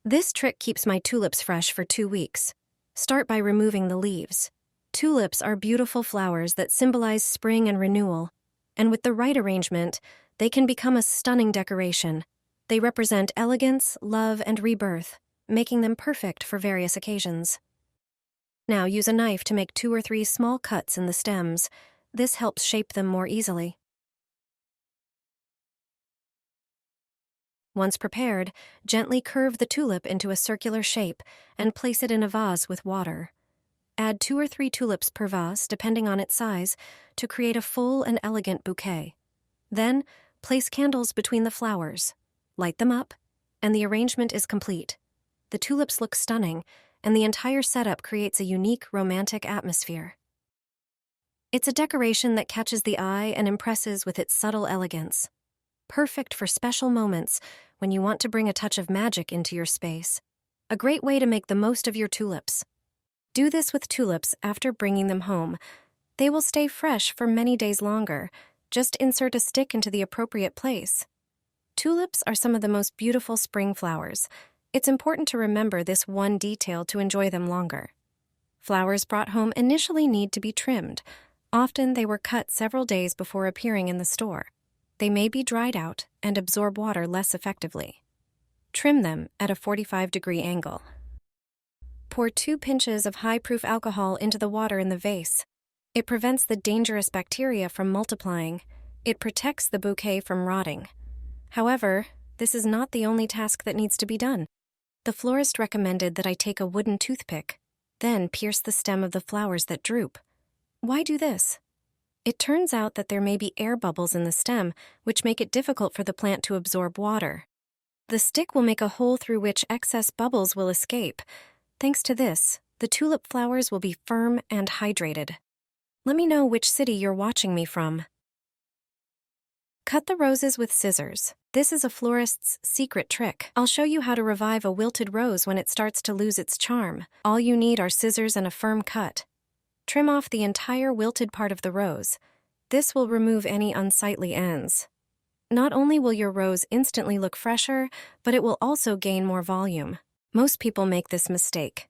This trick keeps my tulips fresh for 2 weeks. Start by removing the leaves. Tulips are beautiful flowers that symbolize spring and renewal, and with the right arrangement, they can become a stunning decoration. They represent elegance, love, and rebirth, making them perfect for various occasions. Now use a knife to make 2 or 3 small cuts in the stems. This helps shape them more easily. Once prepared, gently curve the tulip into a circular shape and place it in a vase with water. Add 2 or 3 tulips per vase, depending on its size, to create a full and elegant bouquet. Then, place candles between the flowers. Light them up, and the arrangement is complete. The tulips look stunning, and the entire setup creates a unique, romantic atmosphere. It's a decoration that catches the eye and impresses with its subtle elegance. Perfect for special moments when you want to bring a touch of magic into your space. A great way to make the most of your tulips. Do this with tulips after bringing them home. They will stay fresh for many days longer. Just insert a stick into the appropriate place. Tulips are some of the most beautiful spring flowers. It's important to remember this one detail to enjoy them longer. Flowers brought home initially need to be trimmed. Often they were cut several days before appearing in the store. They may be dried out and absorb water less effectively. Trim them at a 45-degree angle. Pour 2 pinches of high-proof alcohol into the water in the vase. It prevents the dangerous bacteria from multiplying. It protects the bouquet from rotting. However, this is not the only task that needs to be done. The florist recommended that I take a wooden toothpick, then pierce the stem of the flowers that droop. Why do this? It turns out that there may be air bubbles in the stem, which make it difficult for the plant to absorb water. The stick will make a hole through which excess bubbles will escape. Thanks to this, the tulip flowers will be firm and hydrated. Let me know which city you're watching me from. Cut the roses with scissors. This is a florist's secret trick. I'll show you how to revive a wilted rose when it starts to lose its charm. All you need are scissors and a firm cut. Trim off the entire wilted part of the rose. This will remove any unsightly ends. Not only will your rose instantly look fresher, but it will also gain more volume. Most people make this mistake.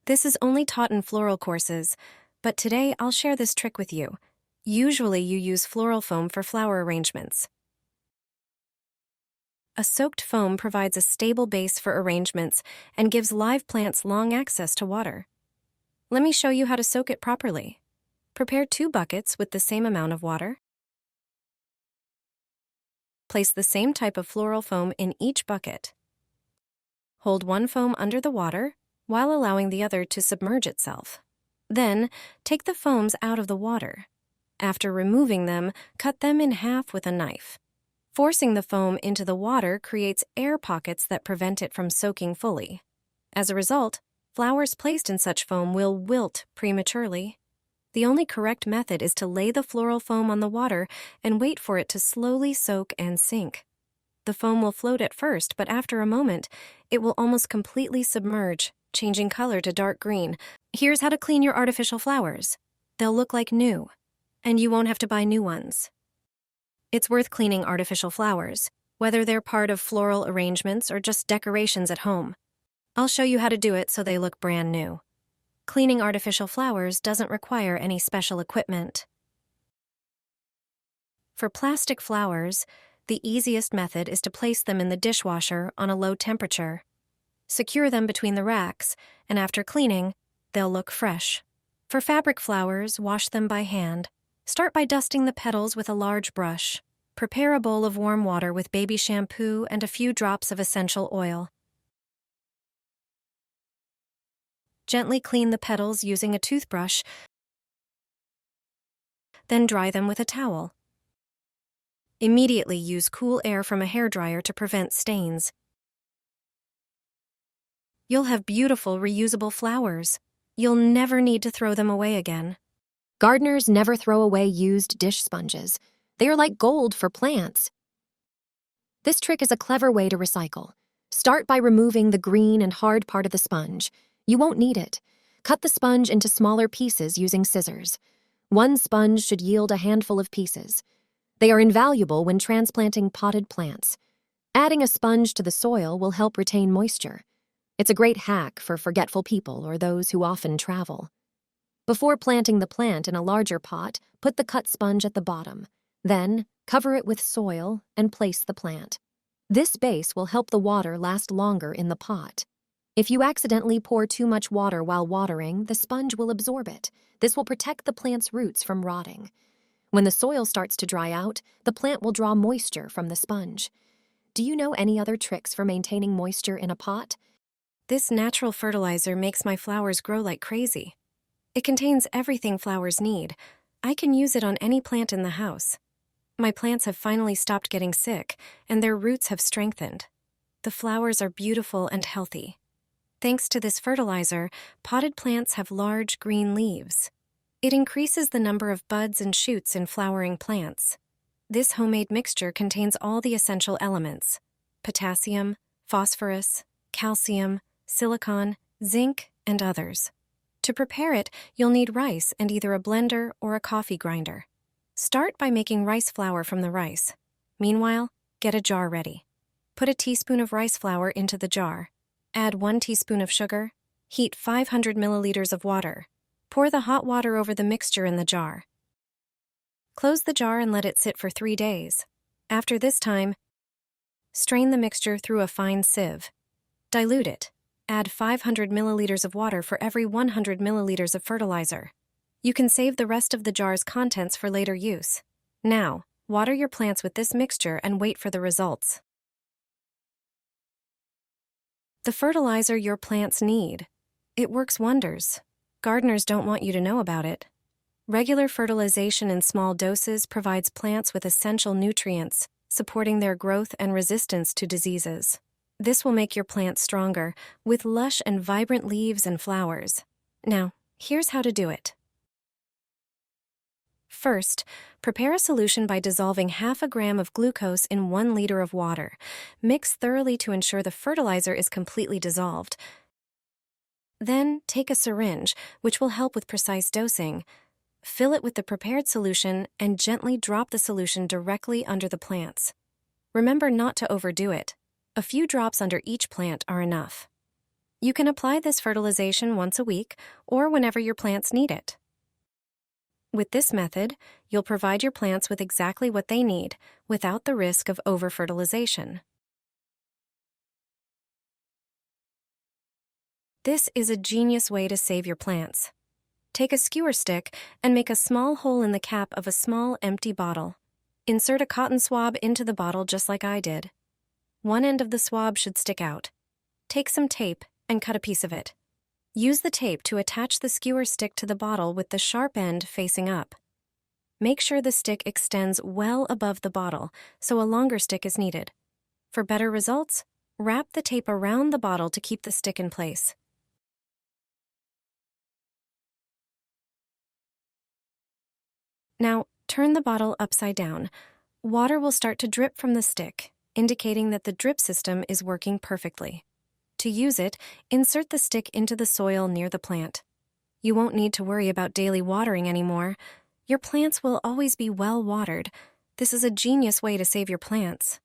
This is only taught in floral courses, but today I'll share this trick with you. Usually you use floral foam for flower arrangements. A soaked foam provides a stable base for arrangements and gives live plants long access to water. Let me show you how to soak it properly. Prepare 2 buckets with the same amount of water. Place the same type of floral foam in each bucket. Hold one foam under the water while allowing the other to submerge itself. Then, take the foams out of the water. After removing them, cut them in half with a knife. Forcing the foam into the water creates air pockets that prevent it from soaking fully. As a result, flowers placed in such foam will wilt prematurely. The only correct method is to lay the floral foam on the water and wait for it to slowly soak and sink. The foam will float at first, but after a moment, it will almost completely submerge, changing color to dark green. Here's how to clean your artificial flowers. They'll look like new, and you won't have to buy new ones. It's worth cleaning artificial flowers, whether they're part of floral arrangements or just decorations at home. I'll show you how to do it so they look brand new. Cleaning artificial flowers doesn't require any special equipment. For plastic flowers, the easiest method is to place them in the dishwasher on a low temperature. Secure them between the racks, and after cleaning, they'll look fresh. For fabric flowers, wash them by hand. Start by dusting the petals with a large brush. Prepare a bowl of warm water with baby shampoo and a few drops of essential oil. Gently clean the petals using a toothbrush, then dry them with a towel. Immediately use cool air from a hairdryer to prevent stains. You'll have beautiful, reusable flowers. You'll never need to throw them away again. Gardeners never throw away used dish sponges. They are like gold for plants. This trick is a clever way to recycle. Start by removing the green and hard part of the sponge. You won't need it. Cut the sponge into smaller pieces using scissors. One sponge should yield a handful of pieces. They are invaluable when transplanting potted plants. Adding a sponge to the soil will help retain moisture. It's a great hack for forgetful people or those who often travel. Before planting the plant in a larger pot, put the cut sponge at the bottom. Then, cover it with soil and place the plant. This base will help the water last longer in the pot. If you accidentally pour too much water while watering, the sponge will absorb it. This will protect the plant's roots from rotting. When the soil starts to dry out, the plant will draw moisture from the sponge. Do you know any other tricks for maintaining moisture in a pot? This natural fertilizer makes my flowers grow like crazy. It contains everything flowers need. I can use it on any plant in the house. My plants have finally stopped getting sick, and their roots have strengthened. The flowers are beautiful and healthy. Thanks to this fertilizer, potted plants have large green leaves. It increases the number of buds and shoots in flowering plants. This homemade mixture contains all the essential elements: potassium, phosphorus, calcium, silicon, zinc, and others. To prepare it, you'll need rice and either a blender or a coffee grinder. Start by making rice flour from the rice. Meanwhile, get a jar ready. Put a teaspoon of rice flour into the jar. Add 1 teaspoon of sugar. Heat 500 milliliters of water. Pour the hot water over the mixture in the jar. Close the jar and let it sit for 3 days. After this time, strain the mixture through a fine sieve. Dilute it. Add 500 milliliters of water for every 100 milliliters of fertilizer. You can save the rest of the jar's contents for later use. Now, water your plants with this mixture and wait for the results. The fertilizer your plants need. It works wonders. Gardeners don't want you to know about it. Regular fertilization in small doses provides plants with essential nutrients, supporting their growth and resistance to diseases. This will make your plants stronger, with lush and vibrant leaves and flowers. Now, here's how to do it. First, prepare a solution by dissolving half a gram of glucose in 1 liter of water. Mix thoroughly to ensure the fertilizer is completely dissolved. Then, take a syringe, which will help with precise dosing. Fill it with the prepared solution and gently drop the solution directly under the plants. Remember not to overdo it. A few drops under each plant are enough. You can apply this fertilization once a week or whenever your plants need it. With this method, you'll provide your plants with exactly what they need without the risk of over-fertilization. This is a genius way to save your plants. Take a skewer stick and make a small hole in the cap of a small empty bottle. Insert a cotton swab into the bottle just like I did. One end of the swab should stick out. Take some tape and cut a piece of it. Use the tape to attach the skewer stick to the bottle with the sharp end facing up. Make sure the stick extends well above the bottle, so a longer stick is needed. For better results, wrap the tape around the bottle to keep the stick in place. Now, turn the bottle upside down. Water will start to drip from the stick, indicating that the drip system is working perfectly. To use it, insert the stick into the soil near the plant. You won't need to worry about daily watering anymore. Your plants will always be well watered. This is a genius way to save your plants.